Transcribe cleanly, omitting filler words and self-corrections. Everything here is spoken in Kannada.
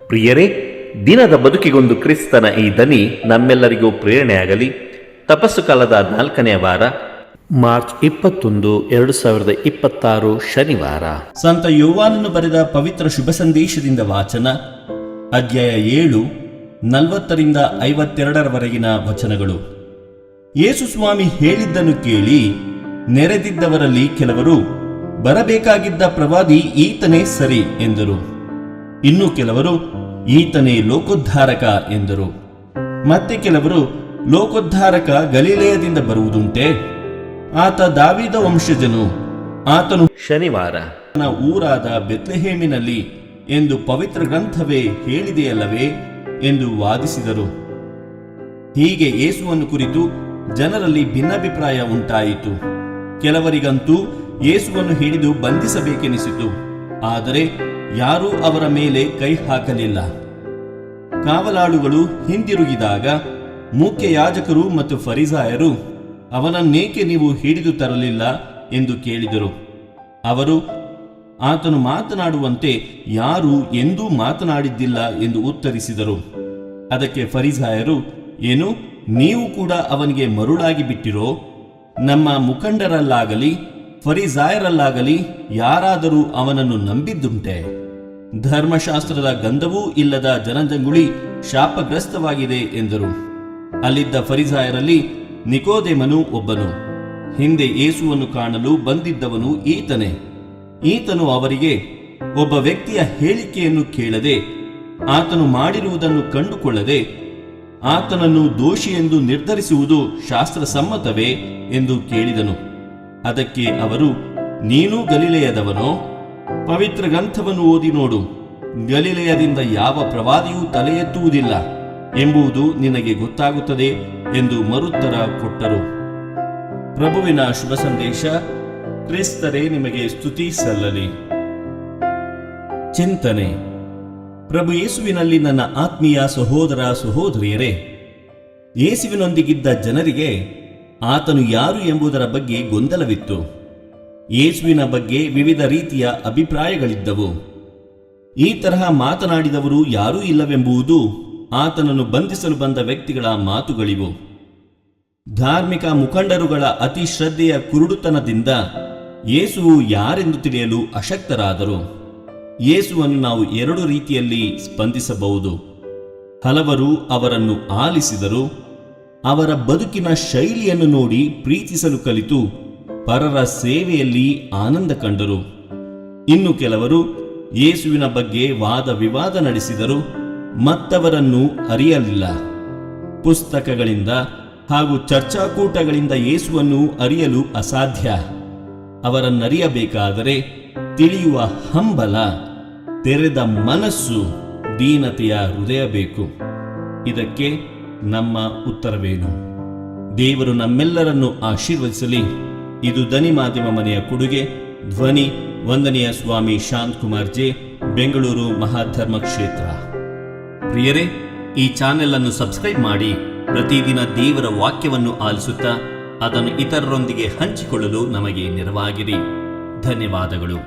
ಪ್ರಿಯರೇ, ದಿನದ ಬದುಕಿಗೊಂದು ಕ್ರಿಸ್ತನ ಈ ದನಿ ನಮ್ಮೆಲ್ಲರಿಗೂ ಪ್ರೇರಣೆಯಾಗಲಿ. ತಪಸ್ಸು ಕಾಲದ 4ನೇ ವಾರ, ಮಾರ್ಚ್ 21, 2026 ಶನಿವಾರ. ಸಂತ ಯೋವಾನನು ಬರೆದ ಪವಿತ್ರ ಶುಭ ಸಂದೇಶದಿಂದ ವಾಚನ. ಅಧ್ಯಾಯ 7, 40ರಿಂದ 52 ವಚನಗಳು. ಯೇಸು ಸ್ವಾಮಿ ಹೇಳಿದ್ದನ್ನು ಕೇಳಿ ನೆರೆದಿದ್ದವರಲ್ಲಿ ಕೆಲವರು, ಬರಬೇಕಾಗಿದ್ದ ಪ್ರವಾದಿ ಈತನೇ ಸರಿ ಎಂದರು. ಇನ್ನು ಕೆಲವರು, ಈತನೇ ಲೋಕೋದ್ಧಾರಕ ಎಂದರು. ಮತ್ತೆ ಕೆಲವರು, ಲೋಕೋದ್ಧಾರಕ ಗಲಿಲೆಯದಿಂದ ಬರುವುದುಂಟೆ? ಆತ ದಾವೀದ ವಂಶಜನು, ಆತನು ಶನಿವಾರ ಊರಾದ ಬೆತ್ಲೆಹೇಮಿನಲ್ಲಿ ಎಂದು ಪವಿತ್ರ ಗ್ರಂಥವೇ ಹೇಳಿದೆಯಲ್ಲವೇ ಎಂದು ವಾದಿಸಿದರು. ಹೀಗೆ ಯೇಸುವನ್ನು ಕುರಿತು ಜನರಲ್ಲಿ ಭಿನ್ನಾಭಿಪ್ರಾಯ ಉಂಟಾಯಿತು. ಕೆಲವರಿಗಂತೂ ಯೇಸುವನ್ನು ಹಿಡಿದು ಬಂಧಿಸಬೇಕೆನಿಸಿತು, ಆದರೆ ಯಾರೂ ಅವರ ಮೇಲೆ ಕೈ ಹಾಕಲಿಲ್ಲ. ಕಾವಲಾಳುಗಳು ಹಿಂದಿರುಗಿದಾಗ ಮುಖ್ಯ ಯಾಜಕರು ಮತ್ತು ಫರಿಸಾಯರು, ಅವನನ್ನೇಕೆ ನೀವು ಹಿಡಿದು ತರಲಿಲ್ಲ ಎಂದು ಕೇಳಿದರು. ಅವರು, ಆತನು ಮಾತನಾಡುವಂತೆ ಯಾರೂ ಎಂದೂ ಮಾತನಾಡಿದ್ದಿಲ್ಲ ಎಂದು ಉತ್ತರಿಸಿದರು. ಅದಕ್ಕೆ ಫರಿಸಾಯರು, ಏನು, ನೀವು ಕೂಡ ಅವನಿಗೆ ಮರುಳಾಗಿ ಬಿಟ್ಟಿರೋ? ನಮ್ಮ ಮುಖಂಡರಲ್ಲಾಗಲಿ ಫರಿಸಾಯರಲ್ಲಾಗಲಿ ಯಾರಾದರೂ ಅವನನ್ನು ನಂಬಿದ್ದುಂಟೆ? ಧರ್ಮಶಾಸ್ತ್ರದ ಗಂಧವೂ ಇಲ್ಲದ ಜನಜಂಗುಳಿ ಶಾಪಗ್ರಸ್ತವಾಗಿದೆ ಎಂದರು. ಅಲ್ಲಿದ್ದ ಫರಿಸಾಯರಲ್ಲಿ ನಿಕೋದೇಮನು ಒಬ್ಬನು. ಹಿಂದೆ ಯೇಸುವನ್ನು ಕಾಣಲು ಬಂದಿದ್ದವನು ಈತನೇ. ಈತನು ಅವರಿಗೆ, ಒಬ್ಬ ವ್ಯಕ್ತಿಯ ಹೇಳಿಕೆಯನ್ನು ಕೇಳದೆ, ಆತನು ಮಾಡಿರುವುದನ್ನು ಕಂಡುಕೊಳ್ಳದೆ ಆತನನ್ನು ದೋಷಿ ಎಂದು ನಿರ್ಧರಿಸುವುದು ಶಾಸ್ತ್ರಸಮ್ಮತವೇ ಎಂದು ಕೇಳಿದನು. ಅದಕ್ಕೆ ಅವರು, ನೀನೂ ಗಲಿಲೆಯದವನೋ? ಪವಿತ್ರ ಗ್ರಂಥವನ್ನು ಓದಿ ನೋಡು. ಗಲಿಲೆಯದಿಂದ ಯಾವ ಪ್ರವಾದಿಯೂ ತಲೆ ಎತ್ತುವುದಿಲ್ಲ ಎಂಬುದು ನಿನಗೆ ಗೊತ್ತಾಗುತ್ತದೆ ಎಂದು ಮರುತ್ತರ ಕೊಟ್ಟರು. ಪ್ರಭುವಿನ ಶುಭ ಸಂದೇಶ. ಕ್ರಿಸ್ತರೇ ನಿಮಗೆ ಸ್ತುತಿ ಸಲ್ಲಲಿ. ಚಿಂತನೆ. ಪ್ರಭು ಯೇಸುವಿನಲ್ಲಿ ನನ್ನ ಆತ್ಮೀಯ ಸಹೋದರ ಸಹೋದರಿಯರೇ, ಯೇಸುವಿನೊಂದಿಗಿದ್ದ ಜನರಿಗೆ ಆತನು ಯಾರು ಎಂಬುದರ ಬಗ್ಗೆ ಗೊಂದಲವಿತ್ತು. ಯೇಸುವಿನ ಬಗ್ಗೆ ವಿವಿಧ ರೀತಿಯ ಅಭಿಪ್ರಾಯಗಳಿದ್ದವು. ಈ ತರಹ ಮಾತನಾಡಿದವರು ಯಾರೂ ಇಲ್ಲವೆಂಬುದು ಆತನನ್ನು ಬಂಧಿಸಲು ಬಂದ ವ್ಯಕ್ತಿಗಳ ಮಾತುಗಳಿವು. ಧಾರ್ಮಿಕ ಮುಖಂಡರುಗಳ ಅತಿ ಶ್ರದ್ಧೆಯ ಕುರುಡುತನದಿಂದ ಯೇಸುವು ಯಾರೆಂದು ತಿಳಿಯಲು ಅಶಕ್ತರಾದರು. ಯೇಸುವನ್ನು ನಾವು 2 ರೀತಿಯಲ್ಲಿ ಸ್ಪಂದಿಸಬಹುದು. ಹಲವರು ಅವರನ್ನು ಆಲಿಸಿದರು, ಅವರ ಬದುಕಿನ ಶೈಲಿಯನ್ನು ನೋಡಿ ಪ್ರೀತಿಸಲು ಕಲಿತು ಪರರ ಸೇವೆಯಲ್ಲಿ ಆನಂದ ಕಂಡರು. ಇನ್ನು ಕೆಲವರು ಯೇಸುವಿನ ಬಗ್ಗೆ ವಾದ ವಿವಾದ ನಡೆಸಿದರು, ಮತ್ತವರನ್ನು ಅರಿಯಲಿಲ್ಲ. ಪುಸ್ತಕಗಳಿಂದ ಹಾಗೂ ಚರ್ಚಾಕೂಟಗಳಿಂದ ಯೇಸುವನ್ನು ಅರಿಯಲು ಅಸಾಧ್ಯ. ಅವರನ್ನರಿಯಬೇಕಾದರೆ ತಿಳಿಯುವ ಹಂಬಲ, ತೆರೆದ ಮನಸ್ಸು, ದೀನತೆಯ ಹೃದಯ ಬೇಕು. ಇದಕ್ಕೆ ನಮ್ಮ ಉತ್ತರವೇನು? ದೇವರು ನಮ್ಮೆಲ್ಲರನ್ನು ಆಶೀರ್ವದಿಸಲಿ. ಇದು ಧ್ವನಿ ಮಾಧ್ಯಮ ಮನೆಯ ಕೊಡುಗೆ. ಧ್ವನಿ ವಂದನೀಯ ಸ್ವಾಮಿ ಶಾಂತ್ ಕುಮಾರ್ ಜೆ, ಬೆಂಗಳೂರು ಮಹಾಧರ್ಮ ಕ್ಷೇತ್ರ. ಪ್ರಿಯರೇ, ಈ ಚಾನೆಲ್ ಅನ್ನು ಸಬ್ಸ್ಕ್ರೈಬ್ ಮಾಡಿ ಪ್ರತಿದಿನ ದೇವರ ವಾಕ್ಯವನ್ನು ಆಲಿಸುತ್ತಾ ಅದನ್ನು ಇತರರೊಂದಿಗೆ ಹಂಚಿಕೊಳ್ಳಲು ನಮಗೆ ನೆರವಾಗಿರಿ. ಧನ್ಯವಾದಗಳು.